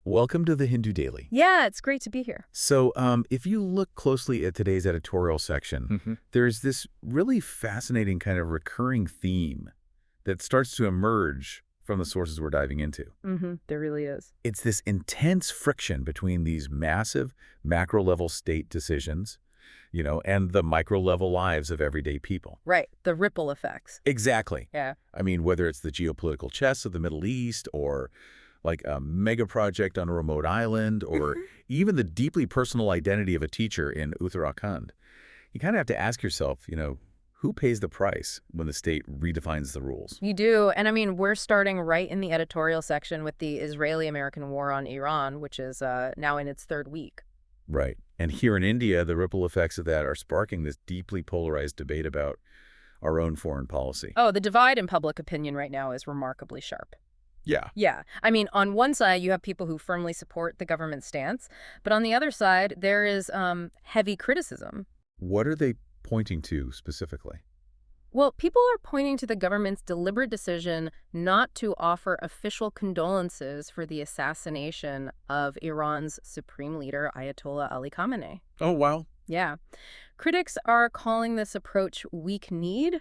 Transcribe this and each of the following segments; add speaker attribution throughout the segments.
Speaker 1: Welcome to the Hindu Daily.
Speaker 2: Yeah, it's great to be here.
Speaker 1: So, if you look closely at today's editorial section, there's this really fascinating kind of recurring theme that starts to emerge from the sources we're diving into.
Speaker 2: There really is.
Speaker 1: It's this intense friction between these massive macro-level state decisions, and the micro-level lives of everyday people.
Speaker 2: Right, the ripple effects.
Speaker 1: Exactly.
Speaker 2: Yeah.
Speaker 1: I mean, whether it's the geopolitical chess of the Middle East or like a mega project on a remote island, or even the deeply personal identity of a teacher in Uttarakhand, you kind of have to ask yourself, who pays the price when the state redefines the rules?
Speaker 2: You do. And I mean, we're starting right in the editorial section with the Israeli-American war on Iran, which is now in its third week.
Speaker 1: Right. And here in India, the ripple effects of that are sparking this deeply polarized debate about our own foreign policy.
Speaker 2: Oh, the divide in public opinion right now is remarkably sharp.
Speaker 1: Yeah.
Speaker 2: Yeah. I mean, on one side, you have people who firmly support the government stance, but on the other side, there is heavy criticism.
Speaker 1: What are they pointing to specifically?
Speaker 2: Well, people are pointing to the government's deliberate decision not to offer official condolences for the assassination of Iran's supreme leader, Ayatollah Ali Khamenei.
Speaker 1: Oh, wow.
Speaker 2: Yeah. Critics are calling this approach weak-kneed,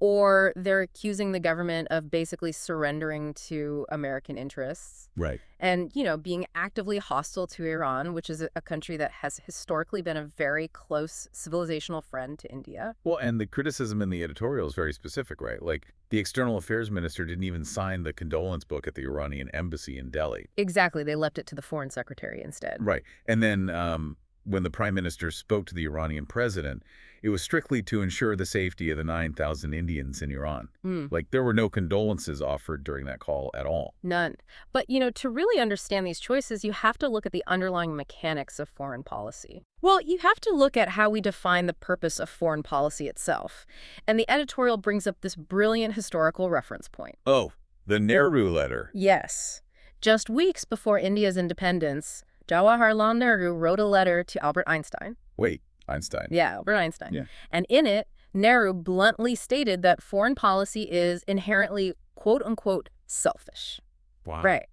Speaker 2: or they're accusing the government of basically surrendering to American interests.
Speaker 1: Right.
Speaker 2: And, being actively hostile to Iran, which is a country that has historically been a very close civilizational friend to India.
Speaker 1: Well, and the criticism in the editorial is very specific, right? Like, the external affairs minister didn't even sign the condolence book at the Iranian embassy in Delhi.
Speaker 2: Exactly. They left it to the foreign secretary instead.
Speaker 1: Right. And then when the prime minister spoke to the Iranian president, it was strictly to ensure the safety of the 9,000 Indians in Iran. Like, there were no condolences offered during that call at all.
Speaker 2: None. But, to really understand these choices, you have to look at the underlying mechanics of foreign policy. Well, you have to look at how we define the purpose of foreign policy itself. And the editorial brings up this brilliant historical reference point.
Speaker 1: Oh, the Nehru letter.
Speaker 2: Yes. Just weeks before India's independence, Jawaharlal Nehru wrote a letter to Albert Einstein.
Speaker 1: Wait, Einstein.
Speaker 2: Yeah, Albert Einstein.
Speaker 1: Yeah.
Speaker 2: And in it, Nehru bluntly stated that foreign policy is inherently, quote-unquote, selfish.
Speaker 1: Wow.
Speaker 2: Right.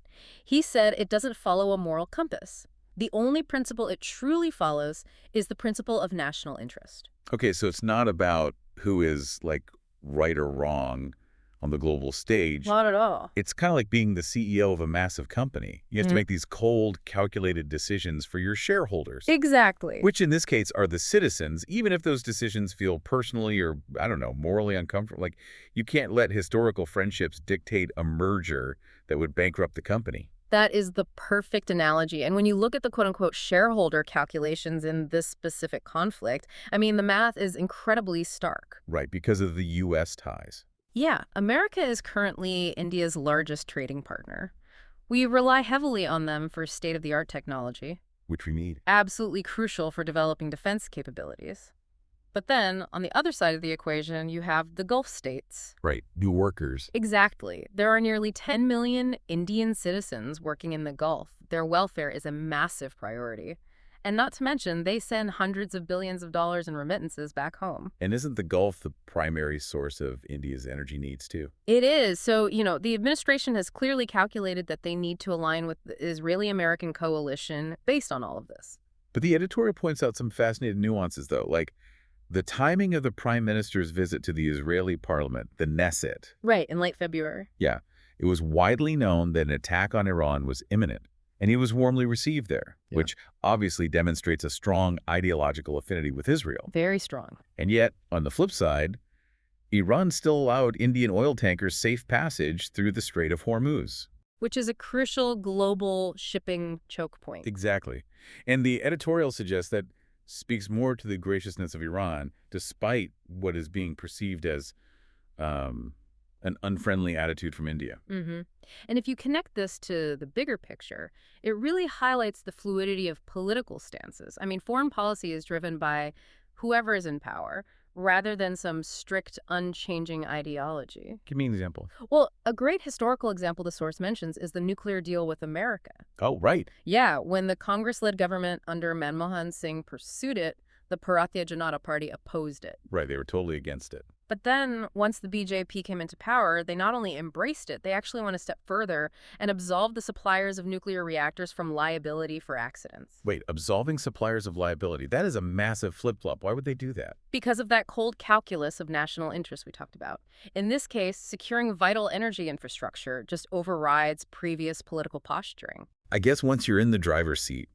Speaker 2: He said it doesn't follow a moral compass. The only principle it truly follows is the principle of national interest.
Speaker 1: Okay, so it's not about who is, like, right or wrong on the global stage.
Speaker 2: Not at all.
Speaker 1: It's kind of like being the CEO of a massive company. You have to make these cold, calculated decisions for your shareholders.
Speaker 2: Exactly.
Speaker 1: Which in this case are the citizens, even if those decisions feel personally or, I don't know, morally uncomfortable. Like, you can't let historical friendships dictate a merger that would bankrupt the company.
Speaker 2: That is the perfect analogy. And when you look at the quote-unquote shareholder calculations in this specific conflict, I mean, the math is incredibly stark.
Speaker 1: Right, because of the U.S. ties.
Speaker 2: Yeah, America is currently India's largest trading partner. We rely heavily on them for state-of-the-art technology.
Speaker 1: Which we need.
Speaker 2: Absolutely crucial for developing defense capabilities. But then, on the other side of the equation, you have the Gulf states.
Speaker 1: Right, new workers.
Speaker 2: Exactly. There are nearly 10 million Indian citizens working in the Gulf. Their welfare is a massive priority. And not to mention, they send hundreds of billions of dollars in remittances back home.
Speaker 1: And isn't the Gulf the primary source of India's energy needs, too?
Speaker 2: It is. So, the administration has clearly calculated that they need to align with the Israeli-American coalition based on all of this.
Speaker 1: But the editorial points out some fascinating nuances, though, like the timing of the prime minister's visit to the Israeli parliament, the Knesset.
Speaker 2: Right, in late February.
Speaker 1: Yeah, it was widely known that an attack on Iran was imminent. And he was warmly received there, which obviously demonstrates a strong ideological affinity with Israel.
Speaker 2: Very strong.
Speaker 1: And yet, on the flip side, Iran still allowed Indian oil tankers safe passage through the Strait of Hormuz.
Speaker 2: Which is a crucial global shipping choke point.
Speaker 1: Exactly. And the editorial suggests that speaks more to the graciousness of Iran, despite what is being perceived as an unfriendly attitude from India.
Speaker 2: And if you connect this to the bigger picture, it really highlights the fluidity of political stances. I mean, foreign policy is driven by whoever is in power, rather than some strict, unchanging ideology.
Speaker 1: Give me an example.
Speaker 2: Well, a great historical example the source mentions is the nuclear deal with America.
Speaker 1: Oh, right.
Speaker 2: Yeah, when the Congress-led government under Manmohan Singh pursued it, the Bharatiya Janata Party opposed it.
Speaker 1: Right, they were totally against it.
Speaker 2: But then, once the BJP came into power, they not only embraced it, they actually went a step further and absolved the suppliers of nuclear reactors from liability for accidents.
Speaker 1: Wait, absolving suppliers of liability. That is a massive flip-flop. Why would they do that?
Speaker 2: Because of that cold calculus of national interest we talked about. In this case, securing vital energy infrastructure just overrides previous political posturing.
Speaker 1: I guess once you're in the driver's seat,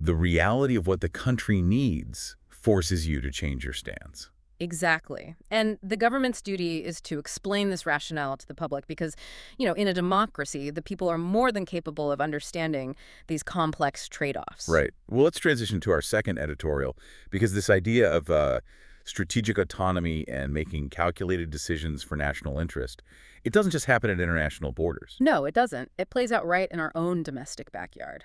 Speaker 1: the reality of what the country needs forces you to change your stance.
Speaker 2: Exactly. And the government's duty is to explain this rationale to the public because, in a democracy, the people are more than capable of understanding these complex trade-offs.
Speaker 1: Right. Well, let's transition to our second editorial, because this idea of strategic autonomy and making calculated decisions for national interest, it doesn't just happen at international borders.
Speaker 2: No, it doesn't. It plays out right in our own domestic backyard.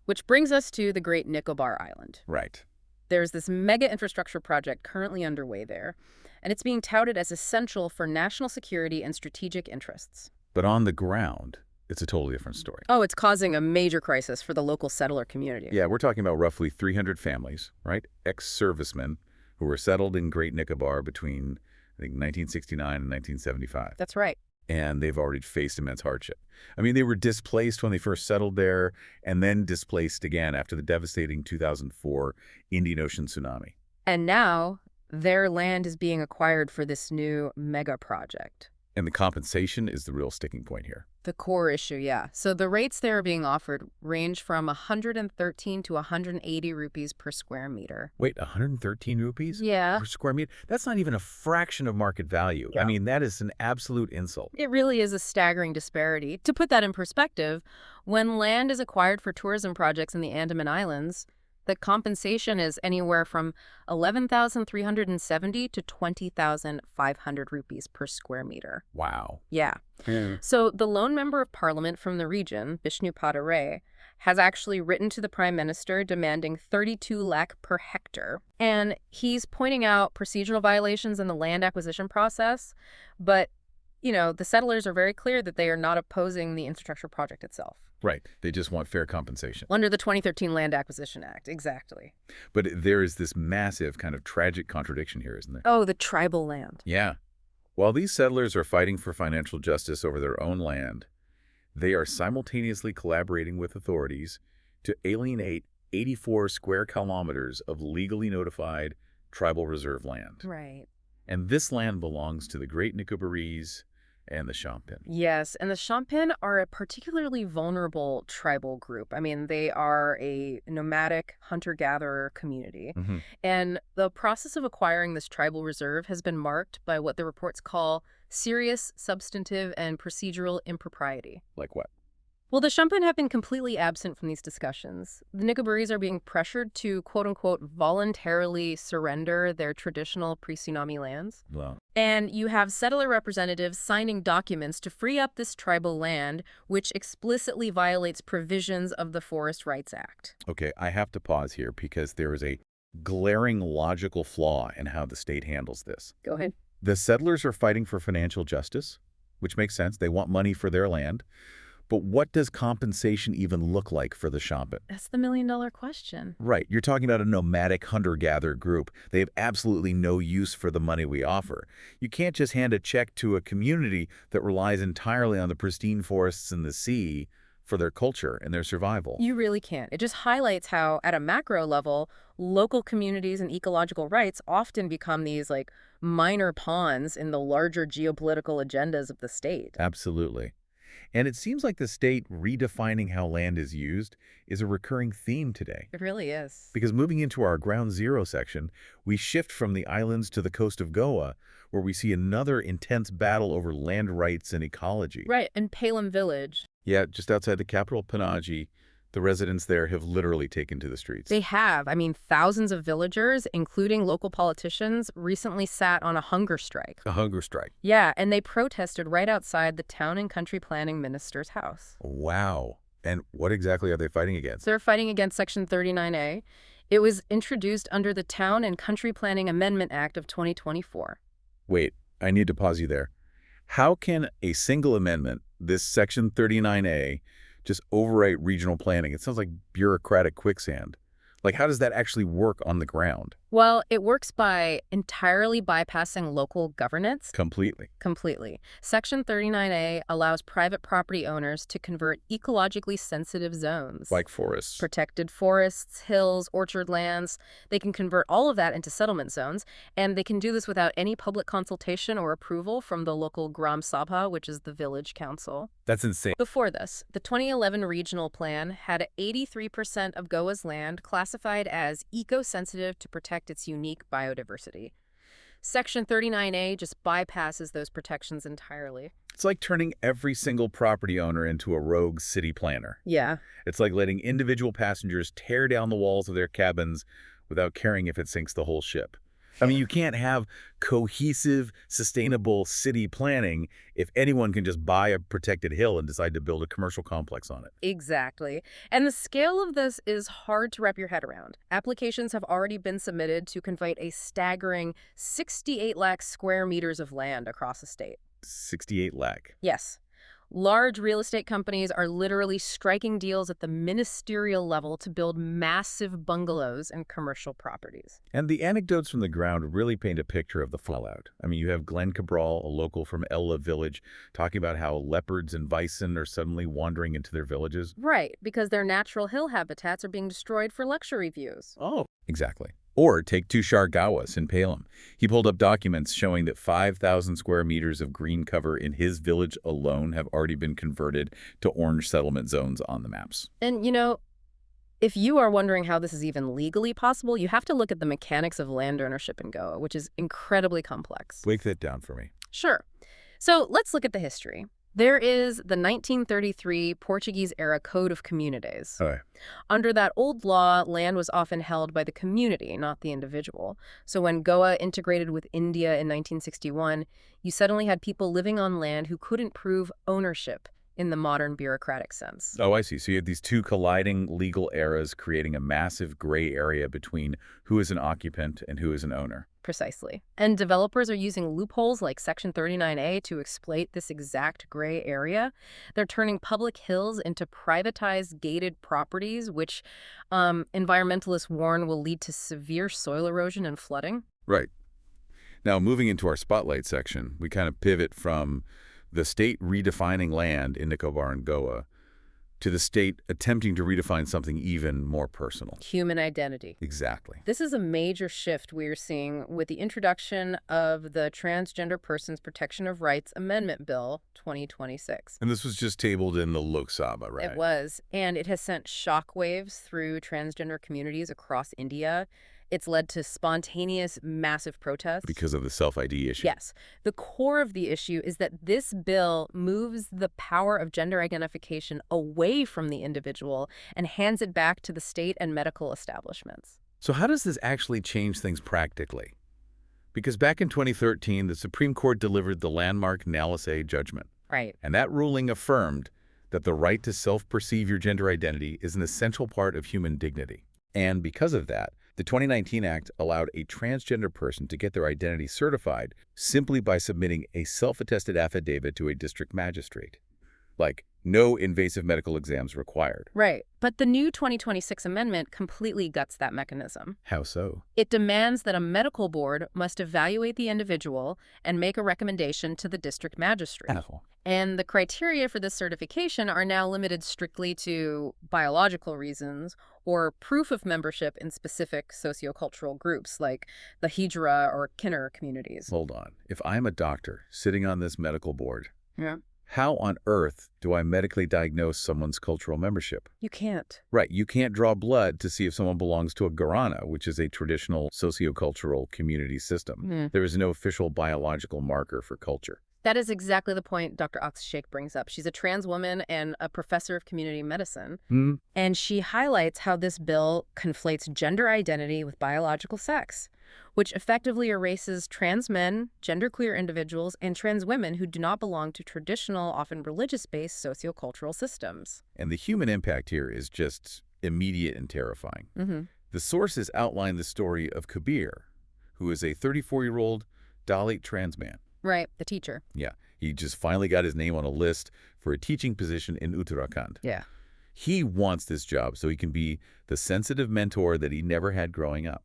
Speaker 2: Which brings us to the Great Nicobar Island.
Speaker 1: Right.
Speaker 2: There's this mega infrastructure project currently underway there, and it's being touted as essential for national security and strategic interests.
Speaker 1: But on the ground, it's a totally different story.
Speaker 2: Oh, it's causing a major crisis for the local settler community.
Speaker 1: Yeah, we're talking about roughly 300 families, right? Ex-servicemen who were settled in Great Nicobar between, I think, 1969 and 1975.
Speaker 2: That's right.
Speaker 1: And they've already faced immense hardship. I mean, they were displaced when they first settled there and then displaced again after the devastating 2004 Indian Ocean tsunami.
Speaker 2: And now their land is being acquired for this new mega project.
Speaker 1: And the compensation is the real sticking point here.
Speaker 2: The core issue, yeah. So the rates that are being offered range from 113 to 180 rupees per square meter.
Speaker 1: Wait, 113 rupees?
Speaker 2: Yeah.
Speaker 1: Per square meter? That's not even a fraction of market value.
Speaker 2: Yeah.
Speaker 1: I mean, that is an absolute insult.
Speaker 2: It really is a staggering disparity. To put that in perspective, when land is acquired for tourism projects in the Andaman Islands, the compensation is anywhere from 11,370 to 20,500 rupees per square meter.
Speaker 1: Wow.
Speaker 2: Yeah. So the lone member of parliament from the region, Bishnu Ray, has actually written to the prime minister demanding 32 lakh per hectare. And he's pointing out procedural violations in the land acquisition process. But, the settlers are very clear that they are not opposing the infrastructure project itself.
Speaker 1: Right. They just want fair compensation.
Speaker 2: Under the 2013 Land Acquisition Act, exactly.
Speaker 1: But there is this massive kind of tragic contradiction here, isn't there?
Speaker 2: Oh, the tribal land.
Speaker 1: Yeah. While these settlers are fighting for financial justice over their own land, they are simultaneously collaborating with authorities to alienate 84 square kilometers of legally notified tribal reserve land.
Speaker 2: Right.
Speaker 1: And this land belongs to the Great Nicobarese and the Shutdown.
Speaker 2: Yes, and the Shutdown are a particularly vulnerable tribal group. I mean, they are a nomadic hunter-gatherer community.
Speaker 1: Mm-hmm.
Speaker 2: And the process of acquiring this tribal reserve has been marked by what the reports call serious, substantive, and procedural impropriety.
Speaker 1: Like what?
Speaker 2: Well, the Shutdown have been completely absent from these discussions. The Nicobarese are being pressured to, quote-unquote, voluntarily surrender their traditional pre-tsunami lands.
Speaker 1: Well,
Speaker 2: and you have settler representatives signing documents to free up this tribal land, which explicitly violates provisions of the Forest Rights Act.
Speaker 1: okay, I have to pause here because there is a glaring logical flaw in how the state handles this.
Speaker 2: Go ahead.
Speaker 1: The settlers are fighting for financial justice, which makes sense. They want money for their land. But what does compensation even look like for the Shutdown?
Speaker 2: That's the million-dollar question.
Speaker 1: Right. You're talking about a nomadic hunter-gatherer group. They have absolutely no use for the money we offer. You can't just hand a check to a community that relies entirely on the pristine forests and the sea for their culture and their survival.
Speaker 2: You really can't. It just highlights how, at a macro level, local communities and ecological rights often become these, minor pawns in the larger geopolitical agendas of the state.
Speaker 1: Absolutely. And it seems like the state redefining how land is used is a recurring theme today.
Speaker 2: It really is.
Speaker 1: Because moving into our ground zero section, we shift from the islands to the coast of Goa, where we see another intense battle over land rights and ecology.
Speaker 2: Right, in Palam village.
Speaker 1: Yeah, just outside the capital, Panaji, the residents there have literally taken to the streets.
Speaker 2: They have. I mean, thousands of villagers, including local politicians, recently sat on a hunger strike.
Speaker 1: A hunger strike.
Speaker 2: Yeah, and they protested right outside the town and country planning minister's house.
Speaker 1: Wow. And what exactly are they fighting against?
Speaker 2: So they're fighting against Section 39A. It was introduced under the Town and Country Planning Amendment Act of 2024.
Speaker 1: Wait, I need to pause you there. How can a single amendment, this Section 39A, just overwrite regional planning? It sounds like bureaucratic quicksand. How does that actually work on the ground?
Speaker 2: Well, it works by entirely bypassing local governance.
Speaker 1: Completely.
Speaker 2: Completely. Section 39A allows private property owners to convert ecologically sensitive zones.
Speaker 1: Like forests.
Speaker 2: Protected forests, hills, orchard lands. They can convert all of that into settlement zones, and they can do this without any public consultation or approval from the local Gram Sabha, which is the village council.
Speaker 1: That's insane.
Speaker 2: Before this, the 2011 regional plan had 83% of Goa's land classified as eco-sensitive to protect its unique biodiversity. Section 39A just bypasses those protections entirely.
Speaker 1: It's like turning every single property owner into a rogue city planner.
Speaker 2: Yeah.
Speaker 1: It's like letting individual passengers tear down the walls of their cabins without caring if it sinks the whole ship. I mean, you can't have cohesive, sustainable city planning if anyone can just buy a protected hill and decide to build a commercial complex on it.
Speaker 2: Exactly. And the scale of this is hard to wrap your head around. Applications have already been submitted to convert a staggering 68 lakh square meters of land across the state.
Speaker 1: 68 lakh.
Speaker 2: Yes. Large real estate companies are literally striking deals at the ministerial level to build massive bungalows and commercial properties.
Speaker 1: And the anecdotes from the ground really paint a picture of the fallout. I mean, you have Glenn Cabral, a local from Ella village, talking about how leopards and bison are suddenly wandering into their villages.
Speaker 2: Right, because their natural hill habitats are being destroyed for luxury views.
Speaker 1: Oh. Exactly. Or take Tushar Gawas in Palem. He pulled up documents showing that 5,000 square meters of green cover in his village alone have already been converted to orange settlement zones on the maps.
Speaker 2: And, if you are wondering how this is even legally possible, you have to look at the mechanics of land ownership in Goa, which is incredibly complex.
Speaker 1: Break that down for me.
Speaker 2: Sure. So let's look at the history. There is the 1933 Portuguese-era Code of Comunidades.
Speaker 1: All right.
Speaker 2: Under that old law, land was often held by the community, not the individual. So when Goa integrated with India in 1961, you suddenly had people living on land who couldn't prove ownership in the modern bureaucratic sense.
Speaker 1: Oh, I see. So you have these two colliding legal eras creating a massive gray area between who is an occupant and who is an owner.
Speaker 2: Precisely. And developers are using loopholes like Section 39A to exploit this exact gray area. They're turning public hills into privatized gated properties, which environmentalists warn will lead to severe soil erosion and flooding.
Speaker 1: Right. Now, moving into our spotlight section, we kind of pivot from the state redefining land in Nicobar and Goa to the state attempting to redefine something even more personal.
Speaker 2: Human identity.
Speaker 1: Exactly.
Speaker 2: This is a major shift we're seeing with the introduction of the Transgender Persons Protection of Rights Amendment Bill 2026.
Speaker 1: And this was just tabled in the Lok Sabha, right?
Speaker 2: It was, and it has sent shockwaves through transgender communities across India. It's led to spontaneous, massive protests.
Speaker 1: Because of the self-ID issue.
Speaker 2: Yes. The core of the issue is that this bill moves the power of gender identification away from the individual and hands it back to the state and medical establishments.
Speaker 1: So how does this actually change things practically? Because back in 2013, the Supreme Court delivered the landmark Nalase judgment.
Speaker 2: Right.
Speaker 1: And that ruling affirmed that the right to self-perceive your gender identity is an essential part of human dignity. And because of that, the 2019 Act allowed a transgender person to get their identity certified simply by submitting a self-attested affidavit to a district magistrate. Like, no invasive medical exams required.
Speaker 2: Right. But the new 2026 amendment completely guts that mechanism.
Speaker 1: How so?
Speaker 2: It demands that a medical board must evaluate the individual and make a recommendation to the district magistrate.
Speaker 1: Awful.
Speaker 2: And the criteria for this certification are now limited strictly to biological reasons or proof of membership in specific sociocultural groups like the Hijra or Kinner communities.
Speaker 1: Hold on. If I'm a doctor sitting on this medical board,
Speaker 2: Yeah.
Speaker 1: how on earth do I medically diagnose someone's cultural membership?
Speaker 2: You can't.
Speaker 1: Right, you can't draw blood to see if someone belongs to a Gharana, which is a traditional sociocultural community system. There is no official biological marker for culture.
Speaker 2: That is exactly the point Dr. Akshay brings up. She's a trans woman and a professor of community medicine. And she highlights how this bill conflates gender identity with biological sex, which effectively erases trans men, genderqueer individuals, and trans women who do not belong to traditional, often religious-based sociocultural systems.
Speaker 1: And the human impact here is just immediate and terrifying. The sources outline the story of Kabir, who is a 34-year-old Dalit trans man.
Speaker 2: Right, the teacher.
Speaker 1: Yeah, he just finally got his name on a list for a teaching position in Uttarakhand.
Speaker 2: Yeah.
Speaker 1: He wants this job so he can be the sensitive mentor that he never had growing up.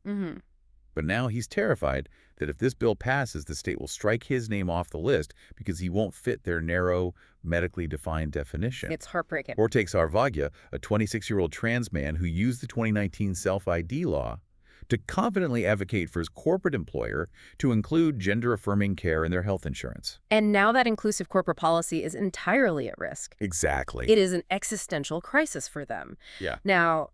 Speaker 1: But now he's terrified that if this bill passes, the state will strike his name off the list because he won't fit their narrow, medically defined definition.
Speaker 2: It's heartbreaking.
Speaker 1: Or take Sarvagya, a 26-year-old trans man who used the 2019 self-ID law to confidently advocate for his corporate employer to include gender-affirming care in their health insurance.
Speaker 2: And now that inclusive corporate policy is entirely at risk.
Speaker 1: Exactly.
Speaker 2: It is an existential crisis for them.
Speaker 1: Yeah.
Speaker 2: Now,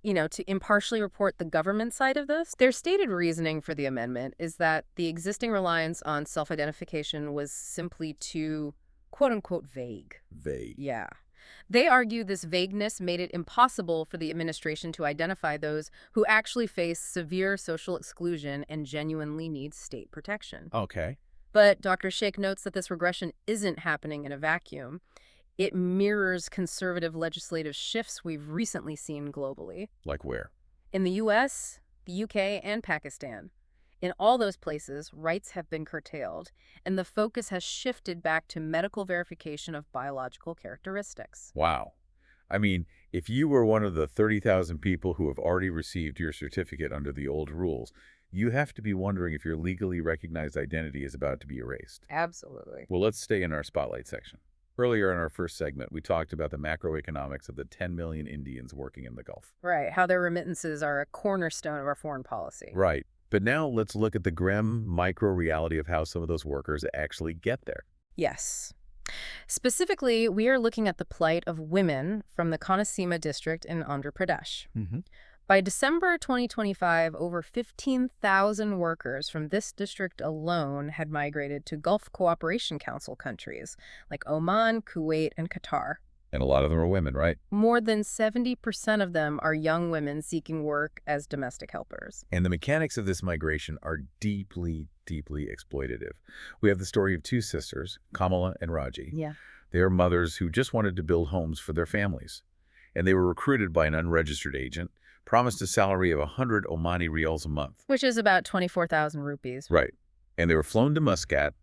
Speaker 2: to impartially report the government side of this, their stated reasoning for the amendment is that the existing reliance on self-identification was simply too, quote-unquote, vague.
Speaker 1: Vague.
Speaker 2: Yeah. They argue this vagueness made it impossible for the administration to identify those who actually face severe social exclusion and genuinely need state protection.
Speaker 1: Okay.
Speaker 2: But Dr. Sheikh notes that this regression isn't happening in a vacuum. It mirrors conservative legislative shifts we've recently seen globally.
Speaker 1: Like where?
Speaker 2: In the U.S., the U.K., and Pakistan. In all those places, rights have been curtailed, and the focus has shifted back to medical verification of biological characteristics.
Speaker 1: Wow. I mean, if you were one of the 30,000 people who have already received your certificate under the old rules, you have to be wondering if your legally recognized identity is about to be erased.
Speaker 2: Absolutely.
Speaker 1: Well, let's stay in our spotlight section. Earlier in our first segment, we talked about the macroeconomics of the 10 million Indians working in the Gulf.
Speaker 2: Right, how their remittances are a cornerstone of our foreign policy.
Speaker 1: Right. But now let's look at the grim micro-reality of how some of those workers actually get there.
Speaker 2: Yes. Specifically, we are looking at the plight of women from the Konaseema district in Andhra Pradesh. By December 2025, over 15,000 workers from this district alone had migrated to Gulf Cooperation Council countries like Oman, Kuwait, and Qatar.
Speaker 1: And a lot of them are women, right?
Speaker 2: More than 70% of them are young women seeking work as domestic helpers.
Speaker 1: And the mechanics of this migration are deeply, deeply exploitative. We have the story of two sisters, Kamala and Raji.
Speaker 2: Yeah.
Speaker 1: They are mothers who just wanted to build homes for their families. And they were recruited by an unregistered agent, promised a salary of 100 Omani riyals a month.
Speaker 2: Which is about 24,000 rupees.
Speaker 1: Right. And they were flown to Muscat,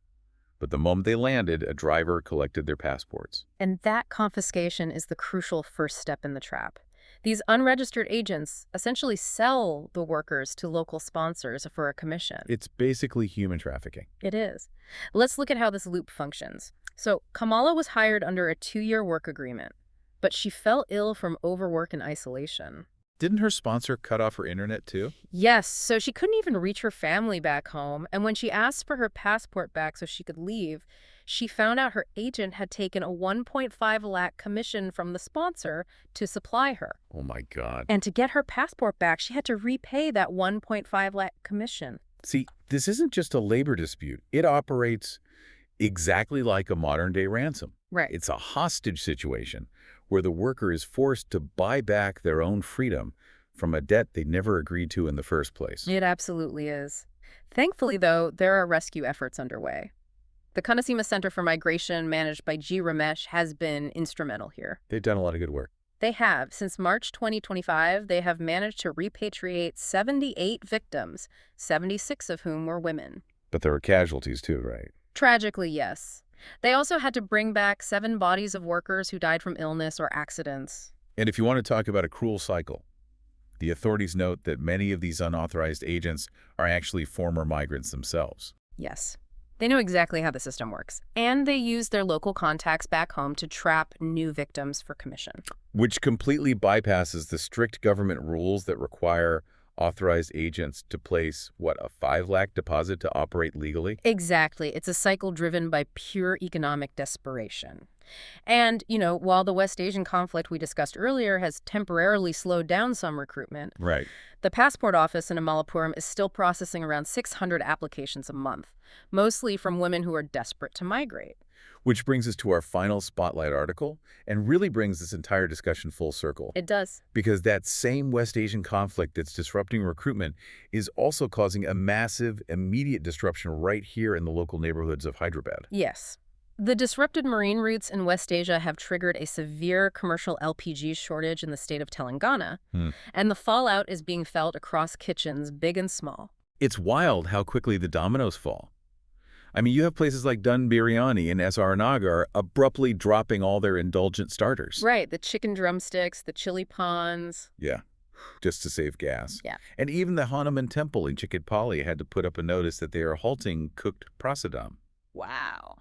Speaker 1: but the moment they landed, a driver collected their passports.
Speaker 2: And that confiscation is the crucial first step in the trap. These unregistered agents essentially sell the workers to local sponsors for a commission.
Speaker 1: It's basically human trafficking.
Speaker 2: It is. Let's look at how this loop functions. So Kamala was hired under a 2-year work agreement, but she fell ill from overwork and isolation.
Speaker 1: Didn't her sponsor cut off her internet too?
Speaker 2: Yes, so she couldn't even reach her family back home, and when she asked for her passport back so she could leave, she found out her agent had taken a 1.5 lakh commission from the sponsor to supply her.
Speaker 1: Oh my God.
Speaker 2: And to get her passport back, she had to repay that 1.5 lakh commission.
Speaker 1: See, this isn't just a labor dispute. It operates exactly like a modern-day ransom.
Speaker 2: Right.
Speaker 1: It's a hostage situation where the worker is forced to buy back their own freedom from a debt they never agreed to in the first place.
Speaker 2: It absolutely is. Thankfully, though, there are rescue efforts underway. The Konaseema Center for Migration, managed by G. Ramesh, has been instrumental here.
Speaker 1: They've done a lot of good work.
Speaker 2: They have. Since March 2025, they have managed to repatriate 78 victims, 76 of whom were women.
Speaker 1: But there are casualties too, right?
Speaker 2: Tragically, yes. They also had to bring back 7 bodies of workers who died from illness or accidents.
Speaker 1: And if you want to talk about a cruel cycle, the authorities note that many of these unauthorized agents are actually former migrants themselves.
Speaker 2: Yes. They know exactly how the system works, and they use their local contacts back home to trap new victims for commission.
Speaker 1: Which completely bypasses the strict government rules that require authorized agents to place, a 5 lakh deposit to operate legally?
Speaker 2: Exactly. It's a cycle driven by pure economic desperation. And, while the West Asian conflict we discussed earlier has temporarily slowed down some recruitment,
Speaker 1: Right.
Speaker 2: the passport office in Amalapuram is still processing around 600 applications a month, mostly from women who are desperate to migrate.
Speaker 1: Which brings us to our final spotlight article and really brings this entire discussion full circle.
Speaker 2: It does.
Speaker 1: Because that same West Asian conflict that's disrupting recruitment is also causing a massive, immediate disruption right here in the local neighborhoods of Hyderabad.
Speaker 2: Yes. The disrupted marine routes in West Asia have triggered a severe commercial LPG shortage in the state of Telangana, and the fallout is being felt across kitchens, big and small.
Speaker 1: It's wild how quickly the dominoes fall. I mean, you have places like Dun Biryani and SR Nagar abruptly dropping all their indulgent starters.
Speaker 2: Right, the chicken drumsticks, the chili prawns.
Speaker 1: Yeah. just to save gas.
Speaker 2: Yeah.
Speaker 1: And even the Hanuman Temple in Chickadpally had to put up a notice that they are halting cooked prasadam.
Speaker 2: Wow.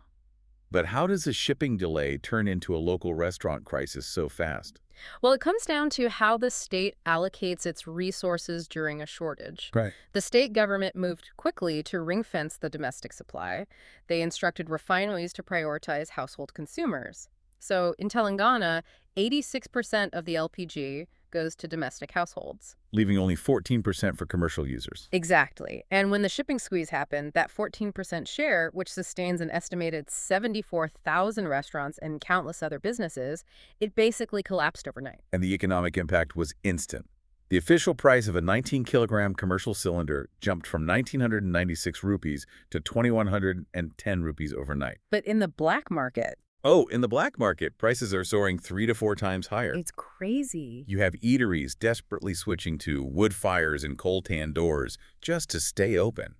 Speaker 1: But how does a shipping delay turn into a local restaurant crisis so fast?
Speaker 2: Well, it comes down to how the state allocates its resources during a shortage.
Speaker 1: Right.
Speaker 2: The state government moved quickly to ring-fence the domestic supply. They instructed refineries to prioritize household consumers. So in Telangana, 86% of the LPG goes to domestic households.
Speaker 1: Leaving only 14% for commercial users.
Speaker 2: Exactly. And when the shipping squeeze happened, that 14% share, which sustains an estimated 74,000 restaurants and countless other businesses, it basically collapsed overnight.
Speaker 1: And the economic impact was instant. The official price of a 19-kilogram commercial cylinder jumped from 1,996 rupees to 2,110 rupees overnight.
Speaker 2: But in the black market,
Speaker 1: Oh, in the black market, prices are soaring 3 to 4 times higher.
Speaker 2: it's crazy.
Speaker 1: You have eateries desperately switching to wood fires and coal tan doors just to stay open.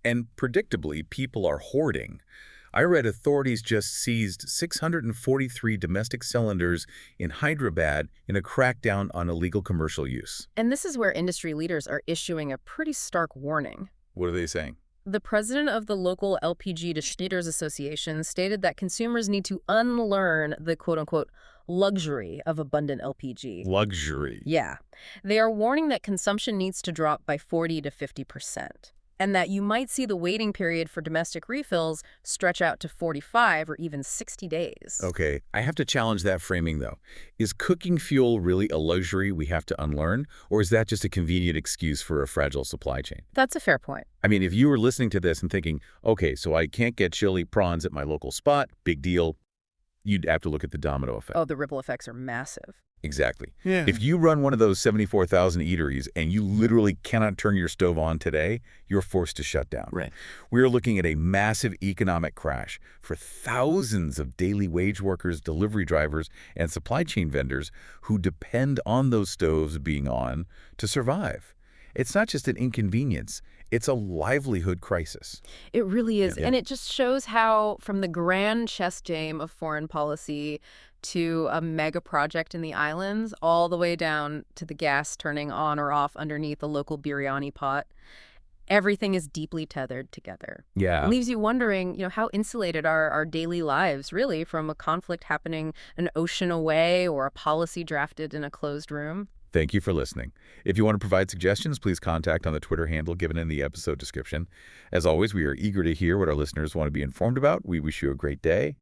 Speaker 1: And predictably, people are hoarding. I read authorities just seized 643 domestic cylinders in Hyderabad in a crackdown on illegal commercial use.
Speaker 2: And this is where industry leaders are issuing a pretty stark warning.
Speaker 1: What are they saying?
Speaker 2: The president of the local LPG Distributors Association stated that consumers need to unlearn the quote-unquote luxury of abundant LPG.
Speaker 1: Luxury.
Speaker 2: Yeah. They are warning that consumption needs to drop by 40 to 50%, and that you might see the waiting period for domestic refills stretch out to 45 or even 60 days.
Speaker 1: Okay, I have to challenge that framing, though. Is cooking fuel really a luxury we have to unlearn, or is that just a convenient excuse for a fragile supply chain?
Speaker 2: That's a fair point.
Speaker 1: I mean, if you were listening to this and thinking, okay, so I can't get chili prawns at my local spot, big deal, you'd have to look at the domino effect.
Speaker 2: Oh, the ripple effects are massive.
Speaker 1: Exactly.
Speaker 3: Yeah.
Speaker 1: If you run one of those 74,000 eateries and you literally cannot turn your stove on today, you're forced to shut down.
Speaker 3: Right.
Speaker 1: We're looking at a massive economic crash for thousands of daily wage workers, delivery drivers, and supply chain vendors who depend on those stoves being on to survive. It's not just an inconvenience, it's a livelihood crisis.
Speaker 2: It really is.
Speaker 1: Yeah.
Speaker 2: And it just shows how, from the grand chess game of foreign policy to a mega project in the islands, all the way down to the gas turning on or off underneath the local biryani pot, everything is deeply tethered together.
Speaker 1: Yeah.
Speaker 2: It leaves you wondering, how insulated are our daily lives, really, from a conflict happening an ocean away or a policy drafted in a closed room?
Speaker 1: Thank you for listening. If you want to provide suggestions, please contact on the Twitter handle given in the episode description. As always, we are eager to hear what our listeners want to be informed about. We wish you a great day.